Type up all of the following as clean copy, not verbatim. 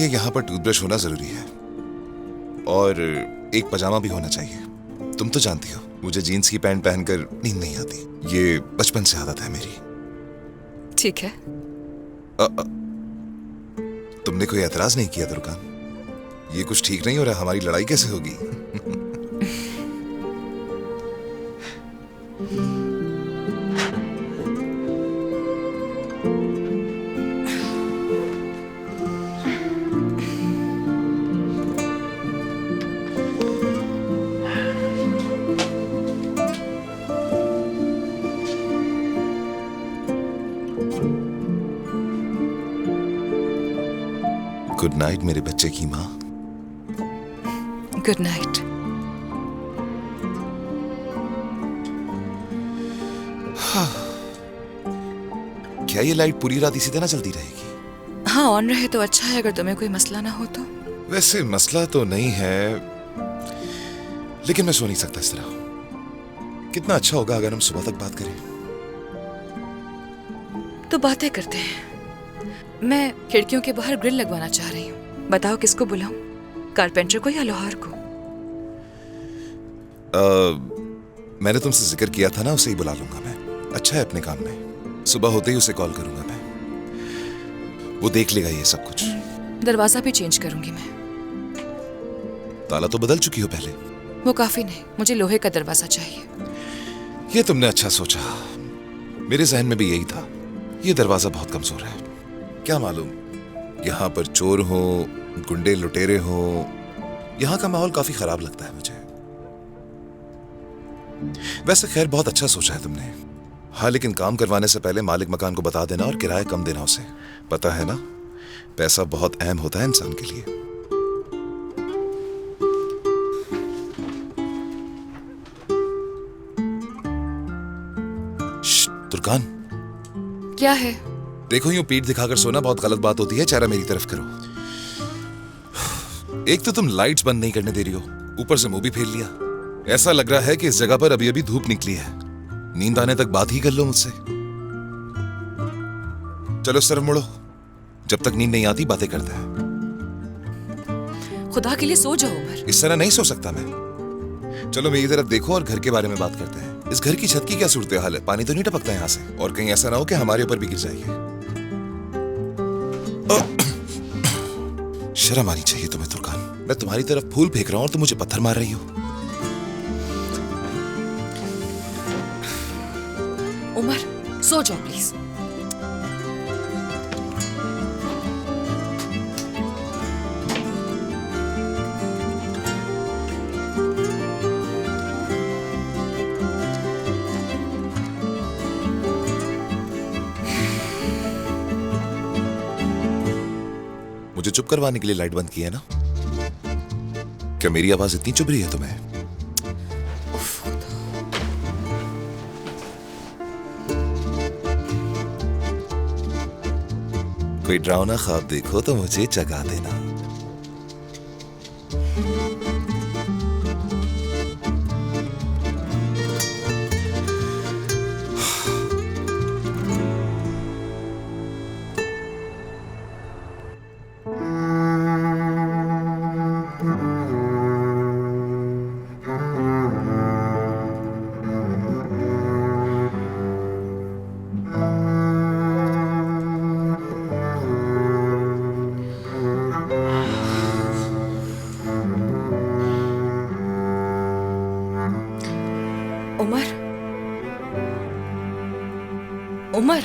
लिए यहाँ पर टूथब्रश होना जरूरी है और एक पजामा भी होना चाहिए। तुम तो जानती हो मुझे जीन्स की पैंट पहनकर नींद नहीं आती, ये बचपन से आदत है मेरी। ठीक है। तुमने कोई एतराज नहीं किया दुर्गा? ये कुछ ठीक नहीं हो रहा, हमारी लड़ाई कैसे होगी? गुड नाइट मेरे बच्चे की माँ। Good night. क्या ये लाइट पूरी रात इसी तरह चलती रहेगी? हाँ, ऑन रहे तो अच्छा है, अगर तुम्हें कोई मसला ना हो तो। वैसे मसला तो नहीं है, लेकिन मैं सो नहीं सकता इस तरह। कितना अच्छा होगा अगर हम सुबह तक बात करें। तो बातें करते हैं। मैं खिड़कियों के बाहर ग्रिल लगवाना चाह रही हूँ। बताओ किसको बुलाऊं, कारपेंटर को या लोहार को? मैंने तुमसे जिक्र किया था ना, उसे ही बुला लूंगा मैं। अच्छा है अपने काम में, सुबह होते ही उसे कॉल करूंगा मैं, वो देख लेगा ये सब कुछ। दरवाजा भी चेंज करूंगी मैं। ताला तो बदल चुकी हो पहले। वो काफी नहीं, मुझे लोहे का दरवाजा चाहिए। ये तुमने अच्छा सोचा, मेरे जहन में भी यही था। ये दरवाजा बहुत कमजोर है, क्या मालूम यहाँ पर चोर हो, गुंडे लुटेरे हो। यहाँ का माहौल काफी खराब लगता है मुझे। वैसे खैर बहुत अच्छा सोचा है तुमने। हाँ, लेकिन काम करवाने से पहले मालिक मकान को बता देना और किराया कम देना उसे। पता है ना, पैसा बहुत अहम होता है इंसान के लिए। तुर्कान, क्या है? देखो यूं पीठ दिखाकर सोना बहुत गलत बात होती है, चेहरा मेरी तरफ करो। एक तो तुम लाइट्स बंद नहीं करने दे रही हो, ऊपर से मुंह भी फेर लिया। ऐसा लग रहा है कि इस जगह पर अभी अभी धूप निकली है। नींद आने तक बात ही कर लो मुझसे। चलो सर मुड़ो, जब तक नींद नहीं आती बातें करते हैं। खुदा के लिए सो जाओ उमर। इस तरह नहीं सो सकता मैं। चलो मेरी तरफ देखो और घर के बारे में बात करते हैं। इस घर की छत की क्या सूरत हाल है? पानी तो नहीं टपकता यहाँ से? और कहीं ऐसा ना हो कि हमारे ऊपर भी गिर जाइए। शर्म आनी चाहिए तुम्हें तुर्कान। मैं तुम्हारी तरफ फूल फेंक रहा हूं और तुम मुझे पत्थर मार रही हो। उमर, सो जाओ प्लीज। मुझे चुप करवाने के लिए लाइट बंद की है ना? क्या मेरी आवाज इतनी चुभ रही है तुम्हें? कोई डरावना ख्वाब देखो तो मुझे जगा देना। उमर, उमर,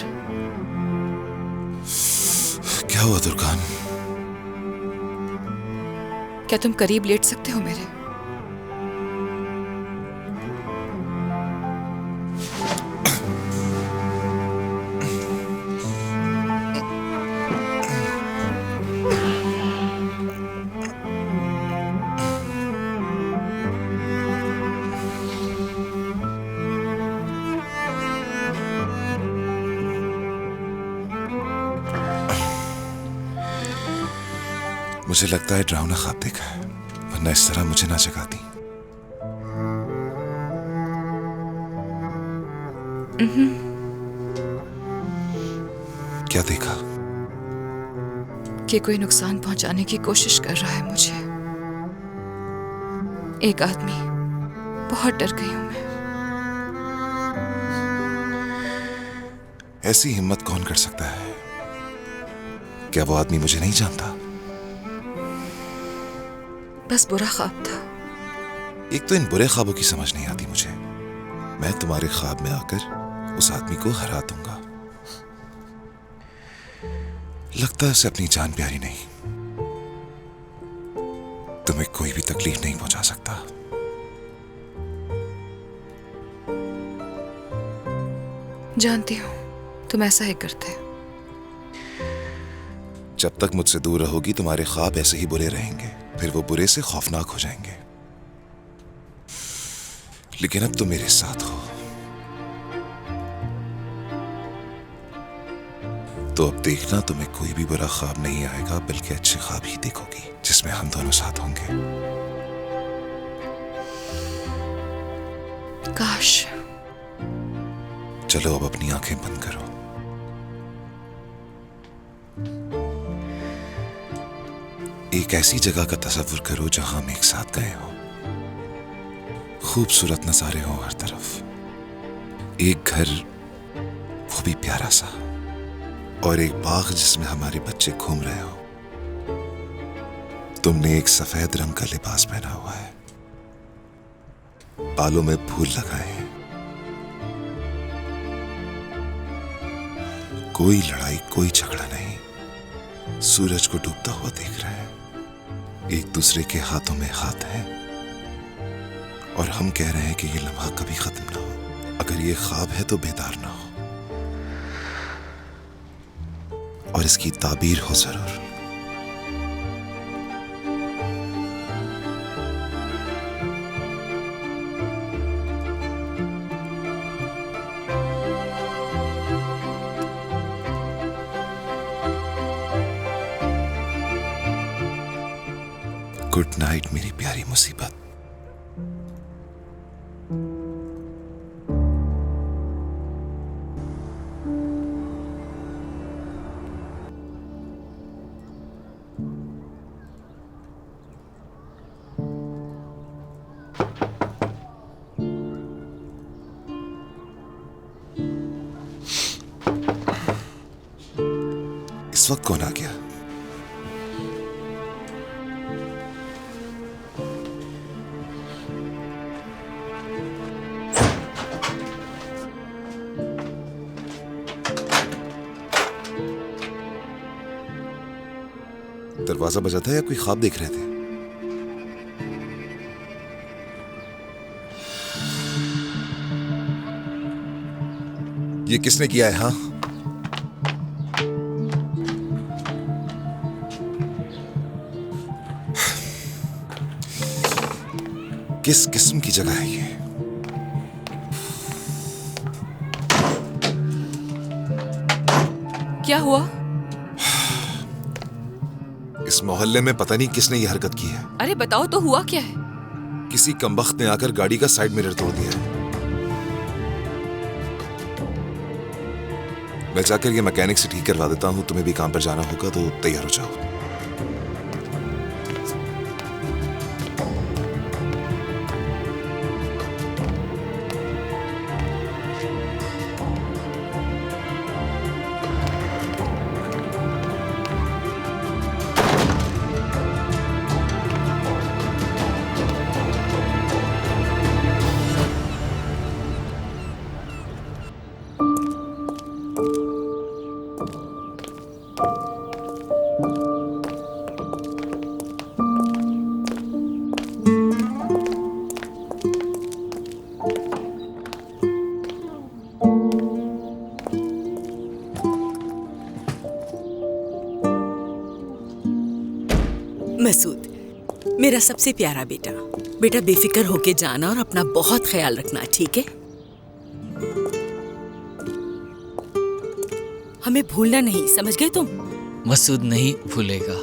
क्या हुआ तुर्कान? क्या तुम करीब लेट सकते हो मेरे? मुझे लगता है डरावना ख्वाब देखा है, वरना इस तरह मुझे ना जगाती। क्या देखा? कि कोई नुकसान पहुंचाने की कोशिश कर रहा है मुझे। एक आदमी, बहुत डर गई हूं मैं। ऐसी हिम्मत कौन कर सकता है? क्या वो आदमी मुझे नहीं जानता? बस बुरा ख्वाब था। एक तो इन बुरे ख्वाबों की समझ नहीं आती मुझे। मैं तुम्हारे ख्वाब में आकर उस आदमी को हरा दूंगा। लगता है उसे अपनी जान प्यारी नहीं। तुम्हें कोई भी तकलीफ नहीं पहुंचा सकता। जानती हूँ तुम ऐसा ही करते। जब तक मुझसे दूर रहोगी तुम्हारे ख्वाब ऐसे ही बुरे रहेंगे, फिर वो बुरे से खौफनाक हो जाएंगे। लेकिन अब तुम मेरे साथ हो, तो अब देखना तुम्हें कोई भी बुरा ख्वाब नहीं आएगा, बल्कि अच्छे ख्वाब ही देखोगी जिसमें हम दोनों साथ होंगे। काश। चलो अब अपनी आंखें बंद करो। एक ऐसी जगह का तस्वीर करो जहां हम एक साथ गए हो। खूबसूरत नजारे हो हर तरफ। एक घर, वो भी प्यारा सा, और एक बाग जिसमें हमारे बच्चे घूम रहे हो। तुमने एक सफेद रंग का लिबास पहना हुआ है, बालों में फूल लगाए हैं। कोई लड़ाई, कोई झगड़ा नहीं। सूरज को डूबता हुआ देख रहे हैं। एक दूसरे के हाथों में हाथ है, और हम कह रहे हैं कि ये लम्हा कभी खत्म ना हो। अगर ये ख्वाब है तो बेदार ना हो, और इसकी ताबीर हो जरूर। गुड नाइट मेरी प्यारी मुसीबत। इस वक्त कौन आ गया? दरवाजा बजा था या कोई ख्वाब देख रहे थे? ये किसने किया है? हाँ, किस किस्म की जगह है ये? क्या हुआ? इस मोहल्ले में पता नहीं किसने ये हरकत की है। अरे बताओ तो, हुआ क्या है? किसी कमबख्त ने आकर गाड़ी का साइड मिरर तोड़ दिया है। मैं जाकर ये मैकेनिक से ठीक करवा देता हूँ। तुम्हें भी काम पर जाना होगा तो तैयार हो जाओ। मसूद, मेरा सबसे प्यारा बेटा, बेटा बेफिक्र होके जाना और अपना बहुत ख्याल रखना, ठीक है? हमें भूलना नहीं, समझ गए तुम? मसूद नहीं भूलेगा।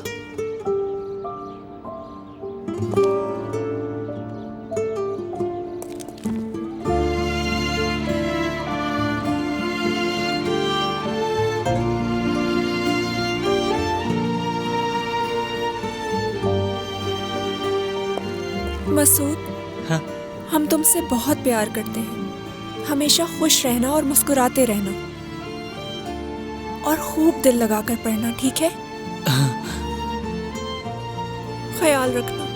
मसूद, हाँ? हम तुमसे बहुत प्यार करते हैं। हमेशा खुश रहना और मुस्कुराते रहना और खूब दिल लगाकर पढ़ना, ठीक है? ख्याल रखना।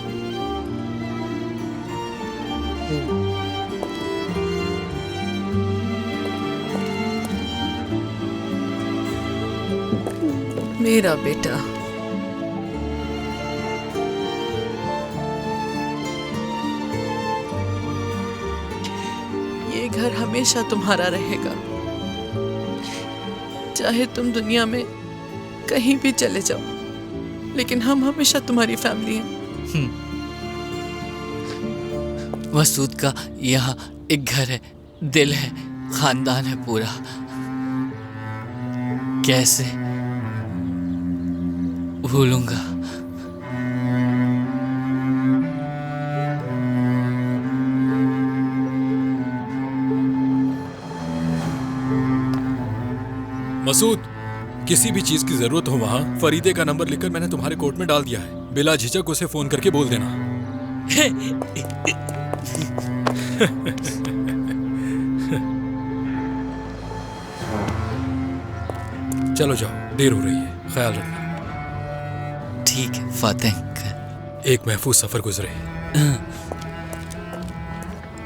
मेरा बेटा। ये घर हमेशा तुम्हारा रहेगा, चाहे तुम दुनिया में कहीं भी चले जाओ, लेकिन हम हमेशा तुम्हारी फैमिली हैं। मसूद का यहाँ एक घर है, दिल है, खानदान है पूरा। कैसे भूलूंगा? मसूद, किसी भी चीज की जरूरत हो वहाँ फरीदे का नंबर लिखकर मैंने तुम्हारे कोर्ट में डाल दिया है। बिला झिझक उसे फोन करके बोल देना। चलो जाओ, देर हो रही है, ख्याल रखना। ठीक है फातिह अंकल। एक महफूज सफर गुजरे।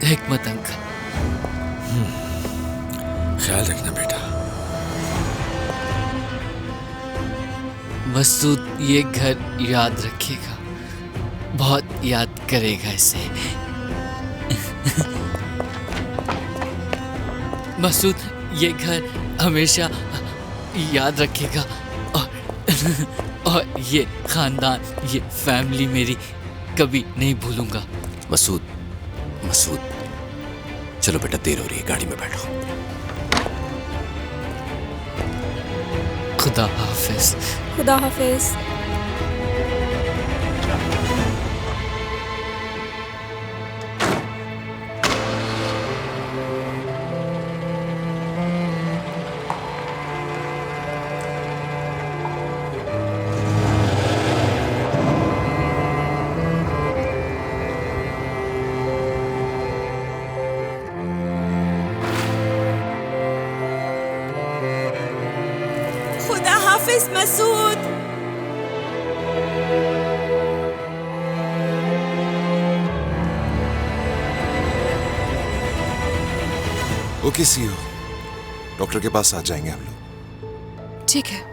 हिकमत अंकल। ख्याल रखना बेटा। मसूद ये घर याद रखेगा, बहुत याद करेगा इसे। मसूद ये घर हमेशा याद रखेगा और ये खानदान, ये फैमिली मेरी कभी नहीं भूलूंगा। मसूद, चलो बेटा, देर हो रही है, गाड़ी में बैठो। खुदा हाफिज। खुदा हाफिज। खुदा हाफिज Masood. Okay see you. Doctor के पास आ जाएंगे हम लोग। ठीक है।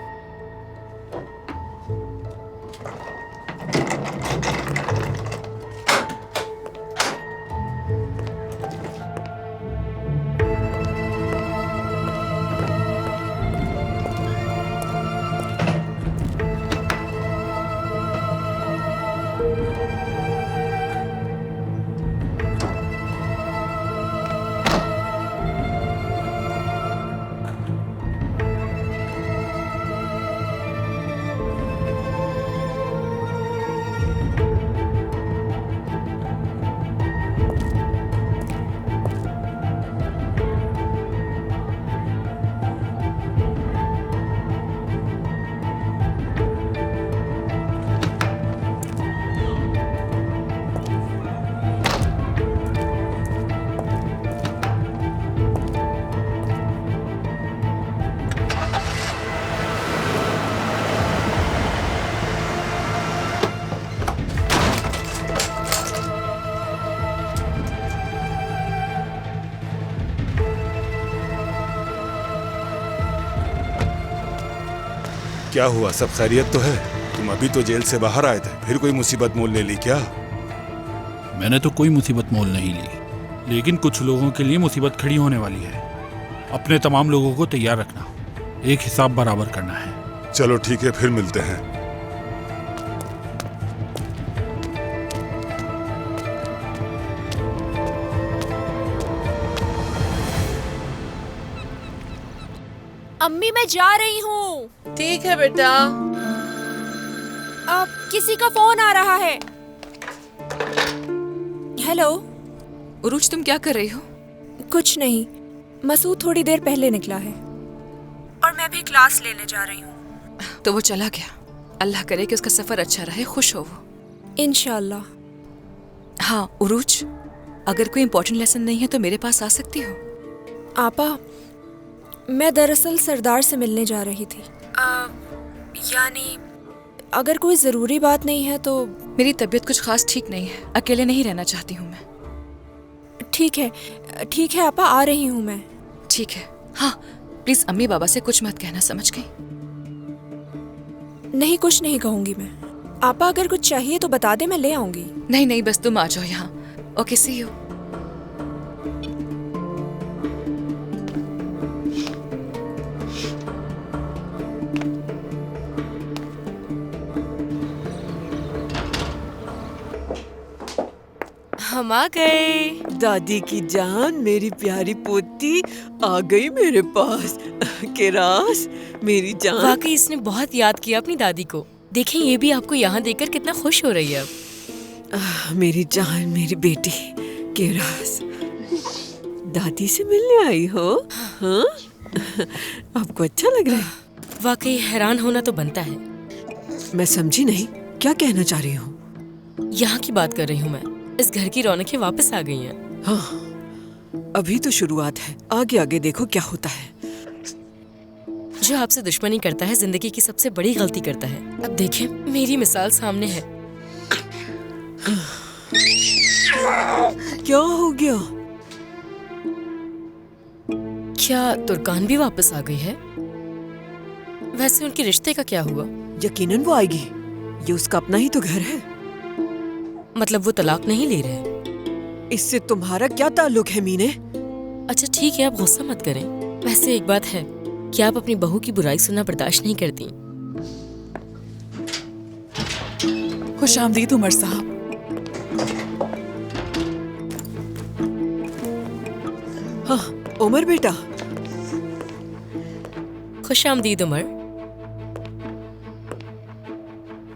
क्या हुआ, सब खैरियत तो है? तुम अभी तो जेल से बाहर आए थे, फिर कोई मुसीबत मोल ले ली क्या? मैंने तो कोई मुसीबत मोल नहीं ली, लेकिन कुछ लोगों के लिए मुसीबत खड़ी होने वाली है। अपने तमाम लोगों को तैयार रखना, एक हिसाब बराबर करना है। चलो ठीक है, फिर मिलते हैं। अम्मी मैं जा रही हूँ। ठीक है बेटा। अब किसी का फोन आ रहा है। हेलो। उरूज तुम क्या कर रही हो? कुछ नहीं, मसूद थोड़ी देर पहले निकला है और मैं भी क्लास लेने जा रही हूँ। तो वो चला गया। अल्लाह करे कि उसका सफर अच्छा रहे, खुश हो वो। इंशाल्लाह। हाँ उरूज, अगर कोई इम्पोर्टेंट लेसन नहीं है तो मेरे पास आ सकती हो। आपा, मैं दरअसल सरदार से मिलने जा रही थी। यानी अगर कोई ज़रूरी बात नहीं है तो। मेरी तबीयत कुछ खास ठीक नहीं है, अकेले नहीं रहना चाहती हूँ मैं। ठीक है आपा, आ रही हूँ मैं। ठीक है। हाँ प्लीज अम्मी बाबा से कुछ मत कहना, समझ गई? नहीं, कुछ नहीं कहूँगी मैं। आपा अगर कुछ चाहिए तो बता दे, मैं ले आऊँगी। नहीं नहीं, बस तुम आ जाओ यहाँ। Okay, see you. हम आ गए। दादी की जान, मेरी प्यारी पोती आ गई मेरे पास। केरास मेरी जान। वाकई इसने बहुत याद किया अपनी दादी को। देखें ये भी आपको यहाँ देखकर कितना खुश हो रही है अब। मेरी जान, मेरी बेटी केरास, दादी से मिलने आई हो? हाँ? आपको अच्छा लग रहा है? वाकई हैरान होना तो बनता है। मैं समझी नहीं, क्या कहना चाह रही हूँ? यहाँ की बात कर रही हूँ मैं। इस घर की रौनकें वापस आ गई हैं। हाँ, अभी तो शुरुआत है, आगे आगे देखो क्या होता है। जो आपसे दुश्मनी करता है जिंदगी की सबसे बड़ी गलती करता है। अब देखें मेरी मिसाल सामने है। क्या हो गया? क्या तुर्कान भी वापस आ गई है? वैसे उनके रिश्ते का क्या हुआ? यकीनन वो आएगी, ये उसका अपना ही तो घर है। मतलब वो तलाक नहीं ले रहे? इससे तुम्हारा क्या ताल्लुक है मीने? अच्छा ठीक है, आप गुस्सा मत करें। वैसे एक बात है, क्या आप अपनी बहू की बुराई सुनना बर्दाश्त नहीं करती? खुश आमदीद उमर साहब। हाँ उमर बेटा। खुश आमदीद उमर।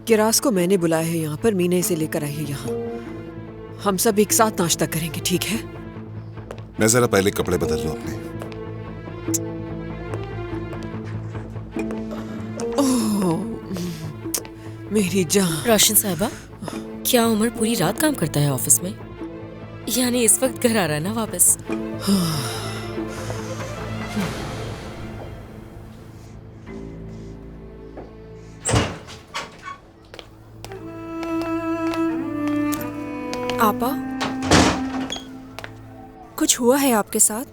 किरास को मैंने बुलाया है यहाँ पर, मीने से लेकर आई है यहाँ। हम सब एक साथ नाश्ता करेंगे, ठीक है? मैं जरा पहले कपड़े बदल लूं अपने। ओह मेरी जान। रोशन साहिबा, क्या उमर पूरी रात काम करता है ऑफिस में? यानी इस वक्त घर आ रहा है ना वापस? आपा, कुछ हुआ है आपके साथ?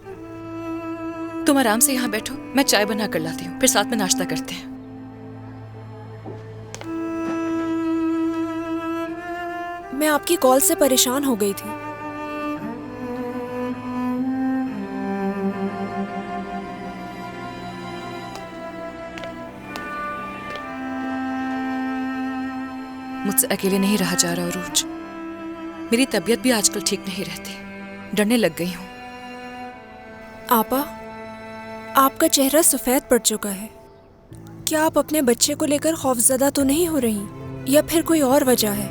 तुम आराम से यहाँ बैठो, मैं चाय बना कर लाती हूँ, फिर साथ में नाश्ता करते हैं। मैं आपकी कॉल से परेशान हो गई थी। मुझसे अकेले नहीं रहा जा रहा उरूज। मेरी तबीयत भी आजकल ठीक नहीं रहती, डरने लग गई हूँ। आपा, आपका चेहरा सफेद पड़ चुका है। क्या आप अपने बच्चे को लेकर खौफजदा तो नहीं हो रही, या फिर कोई और वजह है?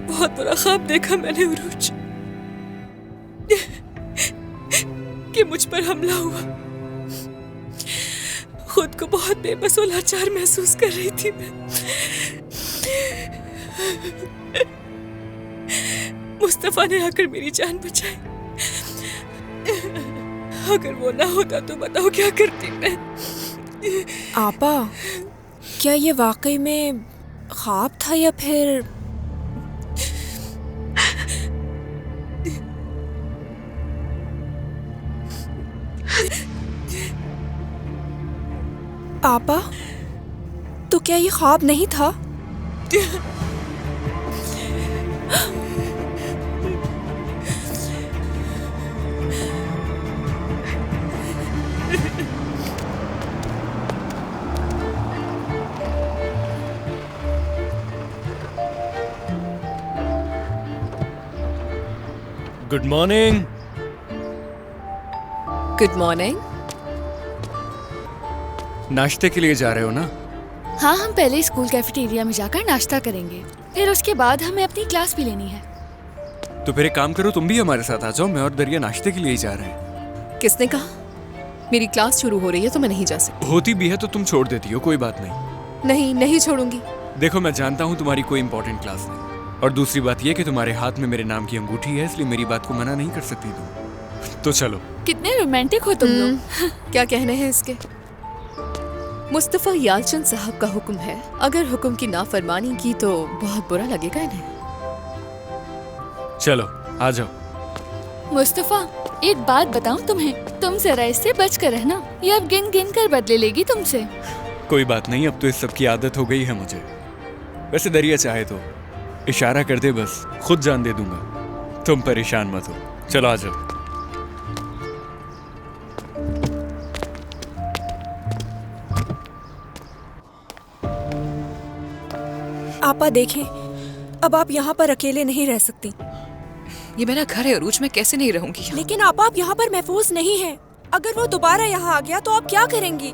बहुत बुरा ख्वाब देखा मैंने उरूज, कि मुझ पर हमला हुआ। खुद को बहुत बेबस और लाचार महसूस कर रही थी मैं। मुस्तफा ने आकर मेरी जान बचाई। अगर वो ना होता तो बताओ क्या करती मैं। आपा, क्या ये वाकई में ख्वाब था या फिर? पापा, तो क्या ये ख्वाब नहीं था? Good morning. Good morning. नाश्ते के लिए जा रहे हो ना? हाँ, हम पहले स्कूल कैफेटेरिया में जाकर नाश्ता करेंगे, फिर उसके बाद हमें अपनी क्लास भी लेनी है। तो फिर एक काम करो, तुम भी हमारे साथ आ जाओ। मैं और दरिया नाश्ते के लिए ही जा रहे हैं। किसने कहा? मेरी क्लास शुरू हो रही है तो मैं नहीं जा सकती। होती भी है तो तुम छोड़ देती हो, कोई बात नहीं। नहीं, नहीं छोड़ूंगी। देखो मैं जानता हूँ तुम्हारी कोई इंपॉर्टेंट क्लास नहीं, और दूसरी बात यह कि तुम्हारे हाथ में मेरे नाम की अंगूठी है, इसलिए मेरी बात को मना नहीं कर सकती तुम। तो चलो। कितने रोमांटिक हो तुम लोग। क्या कहने हैं इसके? मुस्तफा यालचंद साहब का हुक्म है, अगर हुक्म की नाफरमानी की तो बहुत बुरा लगेगा इन्हें। चलो आ जाओ। मुस्तफा, एक बात बताऊं तुम्हें, तुम जरा इससे बच कर रहना, ये अब गिन गिन कर बदले लेगी तुमसे। कोई बात नहीं, अब तो इस सब की आदत हो गई है मुझे। वैसे दरिया चाहे तो इशारा कर दे, बस खुद जान दे दूंगा। तुम परेशान मत हो, चलो आ जाओ। आपा देखें, अब आप यहाँ पर अकेले नहीं रह सकती। ये मेरा घर है अरूज, मैं कैसे नहीं रहूंगी यहाँ? लेकिन आप यहाँ पर महफूज नहीं हैं। अगर वो दोबारा यहाँ आ गया तो आप क्या करेंगी?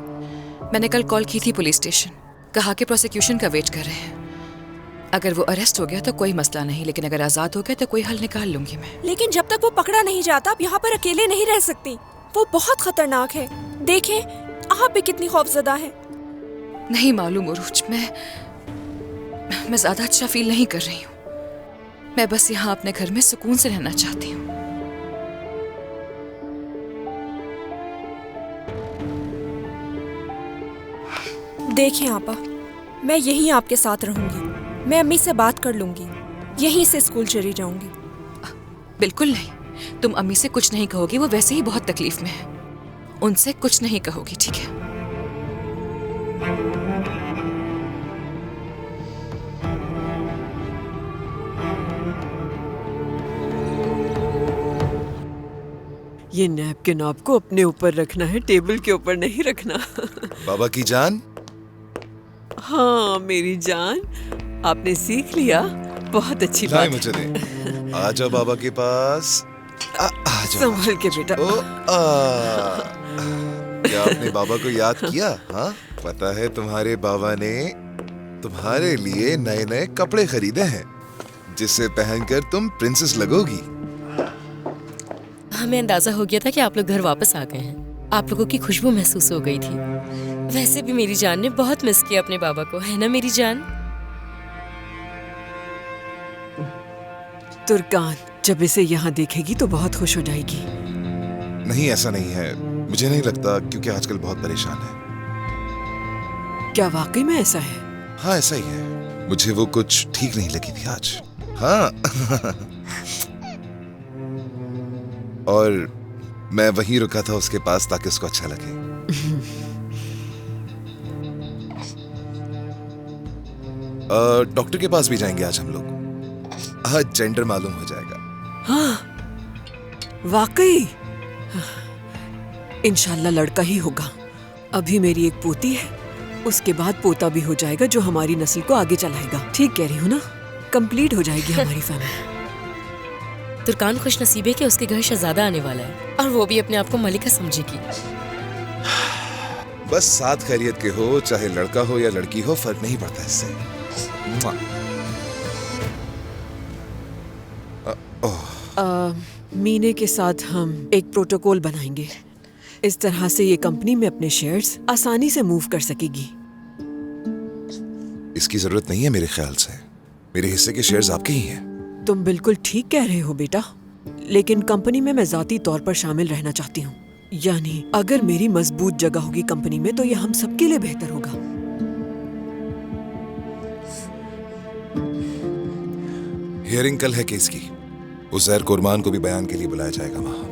मैंने कल कॉल की थी पुलिस स्टेशन, कहा कि प्रोसिक्यूशन का वेट कर रहे हैं। अगर वो अरेस्ट हो गया तो कोई मसला नहीं, लेकिन अगर आजाद हो गया तो कोई हल निकाल लूंगी मैं। लेकिन जब तक वो पकड़ा नहीं जाता आप यहाँ पर अकेले नहीं रह सकती। वो बहुत खतरनाक है। देखें, आप भी कितनी खौफजदा है। नहीं मालूम अरूज, मैं ज्यादा अच्छा फील नहीं कर रही हूँ। मैं बस यहाँ अपने घर में सुकून से रहना चाहती हूँ। देखें आपा, मैं यहीं आपके साथ रहूंगी। मैं अम्मी से बात कर लूंगी, यहीं से स्कूल चली जाऊंगी। बिल्कुल नहीं, तुम अम्मी से कुछ नहीं कहोगी, वो वैसे ही बहुत तकलीफ में है। उनसे कुछ नहीं कहोगी, ठीक है? ये नैपकिन आपको अपने ऊपर रखना है, टेबल के ऊपर नहीं रखना। बाबा की जान। हाँ मेरी जान, आपने सीख लिया, बहुत अच्छी बात। मुझे दे। आ जाओ बाबा के पास। आ जाओ। संभल के बेटा। क्या आपने बाबा को याद किया? हाँ, पता है तुम्हारे बाबा ने तुम्हारे लिए नए नए कपड़े खरीदे हैं, जिसे पहनकर तुम प्रिंसेस लगोगी। हमें अंदाजा हो गया था कि आप लोग घर वापस आ गए हैं। आप लोगों की खुशबू महसूस हो गई थी। वैसे भी मेरी जान ने बहुत मिस किया अपने बाबा को, है ना मेरी जान? तुर्कान जब इसे यहाँ देखेगी तो बहुत खुश हो जाएगी। नहीं, ऐसा नहीं है, मुझे नहीं लगता, क्योंकि आजकल बहुत परेशान है। क्या वाकई में ऐसा है? हाँ ऐसा ही है, मुझे वो कुछ ठीक नहीं लगी थी आज। हाँ और मैं वहीं रुका था उसके पास ताकि उसको अच्छा लगे। डॉक्टर के पास भी जाएंगे आज हम लोग। आज जेंडर मालूम हो जाएगा। हाँ वाकई, इंशाल्लाह लड़का ही होगा। अभी मेरी एक पोती है, उसके बाद पोता भी हो जाएगा जो हमारी नस्ल को आगे चलाएगा। ठीक कह रही हूँ ना? कंप्लीट हो जाएगी हमारी फैमिली। तुर्कान खुश नसीब है कि उसके घर शहजादा आने वाला है, और वो भी अपने आप को मलिका समझेगी। बस साथ खैरियत के हो, चाहे लड़का हो या लड़की हो, फर्क नहीं पड़ता इससे। मीने के साथ हम एक प्रोटोकॉल बनाएंगे। इस तरह से ये कंपनी में अपने शेयर्स आसानी से मूव कर सकेगी। इसकी जरूरत नहीं है मेरे ख्याल से। मेरे हिस्से के शेयर्स आपके ही हैं। तुम बिल्कुल ठीक कह रहे हो बेटा, लेकिन कंपनी में मैं जाती तौर पर शामिल रहना चाहती हूँ। यानी अगर मेरी मजबूत जगह होगी कंपनी में तो यह हम सबके लिए बेहतर होगा। हियरिंग कल है केस की। उज़ैर कुरमान को भी बयान के लिए बुलाया जाएगा वहाँ।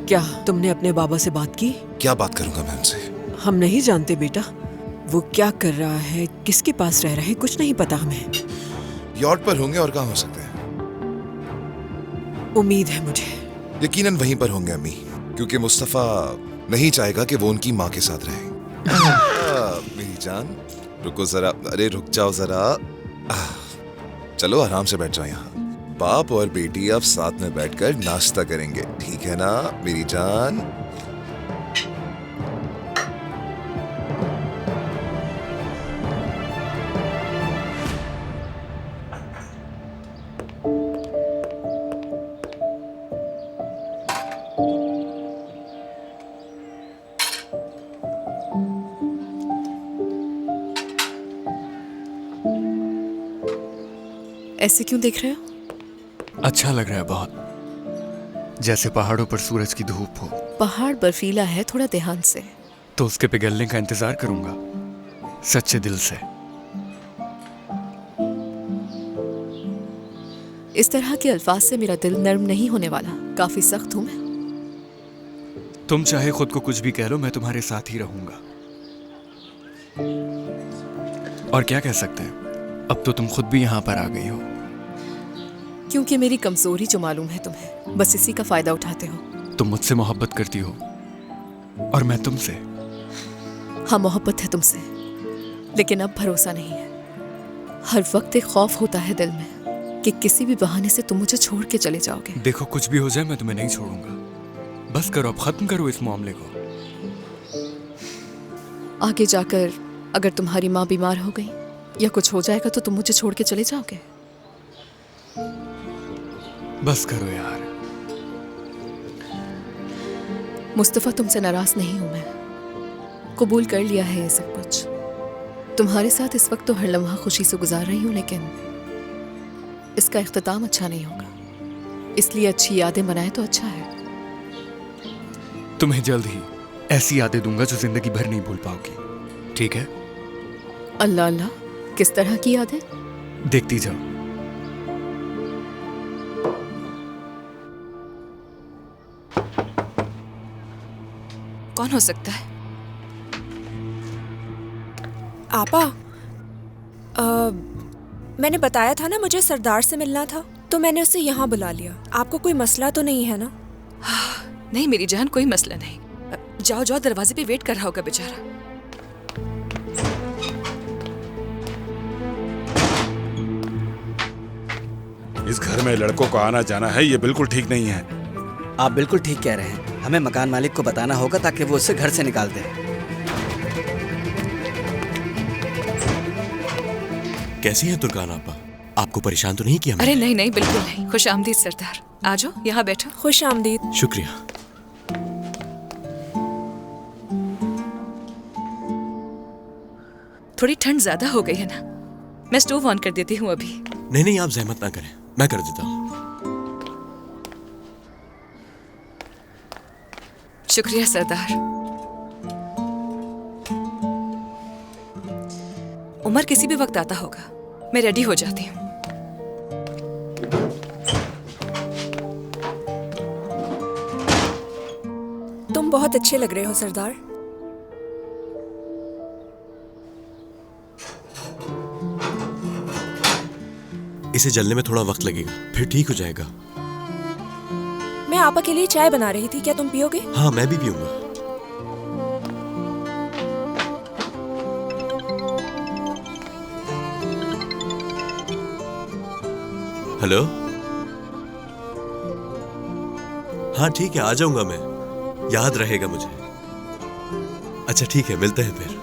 क्या तुमने अपने बाबा से बात की? क्या बात करूंगा मैं उनसे? हम नहीं जानते बेटा, वो क्या कर रहा है, किसके पास रह रहा है, कुछ नहीं पता हमें। यॉट पर होंगे और कहाँ हो सकते हैं? उम्मीद है मुझे। यकीनन वहीं पर होंगे अम्मी, क्योंकि मुस्तफा नहीं चाहेगा कि वो उनकी माँ के साथ रहे। मेरी जान रुको जरा, अरे रुक जाओ जरा। चलो आराम से बैठ जाओ यहाँ। बाप और बेटी अब साथ में बैठकर नाश्ता करेंगे, ठीक है ना मेरी जान? ऐसे क्यों देख रहे हो? अच्छा लग रहा है बहुत, जैसे पहाड़ों पर सूरज की धूप हो। पहाड़ बर्फीला है, थोड़ा ध्यान से। तो उसके पिघलने का इंतजार करूंगा सच्चे दिल से। इस तरह के अल्फाज से मेरा दिल नर्म नहीं होने वाला, काफी सख्त हूं मैं। तुम चाहे खुद को कुछ भी कह लो, मैं तुम्हारे साथ ही रहूंगा। और क्या कह सकते हैं, अब तो तुम खुद भी यहाँ पर आ गई हो। क्योंकि मेरी कमजोरी जो मालूम है तुम्हें, बस इसी का फायदा उठाते हो। तुम मुझसे मोहब्बत करती हो और मैं तुमसे। हाँ, मोहब्बत है तुमसे, लेकिन अब भरोसा नहीं है। हर वक्त एक खौफ होता है दिल में कि किसी भी बहाने से तुम मुझे छोड़ के चले जाओगे। देखो, कुछ भी हो जाए मैं तुम्हें नहीं छोड़ूंगा। बस करो, अब खत्म करो इस मामले को। आगे जाकर अगर तुम्हारी माँ बीमार हो गई या कुछ हो जाएगा तो तुम मुझे छोड़ के चले जाओगे। बस करो यार। मुस्तफा, तुमसे नाराज नहीं हूं मैं, कबूल कर लिया है ये सब कुछ। तुम्हारे साथ इस वक्त तो हर लम्हा खुशी से गुजार रही हूं, लेकिन इसका इख्तिताम अच्छा नहीं होगा, इसलिए अच्छी यादें बनाए तो अच्छा है। तुम्हें जल्द ही ऐसी यादें दूंगा जो जिंदगी भर नहीं भूल पाओगी, ठीक है? अल्लाह अल्लाह, किस तरह की यादें? देखती जाओ। कौन हो सकता है? आपा, मैंने बताया था ना मुझे सरदार से मिलना था, तो मैंने उसे यहाँ बुला लिया। आपको कोई मसला तो नहीं है ना? नहीं मेरी जान, कोई मसला नहीं। जाओ जाओ, दरवाजे पे वेट कर रहा होगा बेचारा। इस घर में लड़कों को आना जाना है, ये बिल्कुल ठीक नहीं है। आप बिल्कुल ठीक कह रहे हैं, हमें मकान मालिक को बताना होगा ताकि वो उसे घर से निकाल दे। कैसी है तुर्कान आपा? आपको परेशान तो नहीं किया? अरे नहीं नहीं, बिल्कुल नहीं। खुश आमदीद सरदार, आ जाओ यहाँ बैठो। खुश आमदीद। शुक्रिया। थोड़ी ठंड ज्यादा हो गई है ना, मैं स्टोव ऑन कर देती हूँ अभी। नहीं नहीं, आप जहमत ना करें, मैं कर देता हूँ। शुक्रिया सरदार। उमर किसी भी वक्त आता होगा, मैं रेडी हो जाती हूँ। तुम बहुत अच्छे लग रहे हो सरदार। इसे जलने में थोड़ा वक्त लगेगा, फिर ठीक हो जाएगा। मैं आपा के लिए चाय बना रही थी, क्या तुम पियोगे? हाँ, मैं भी पीऊंगा। हेलो। हाँ ठीक है, आ जाऊंगा मैं, याद रहेगा मुझे। अच्छा ठीक है, मिलते हैं फिर।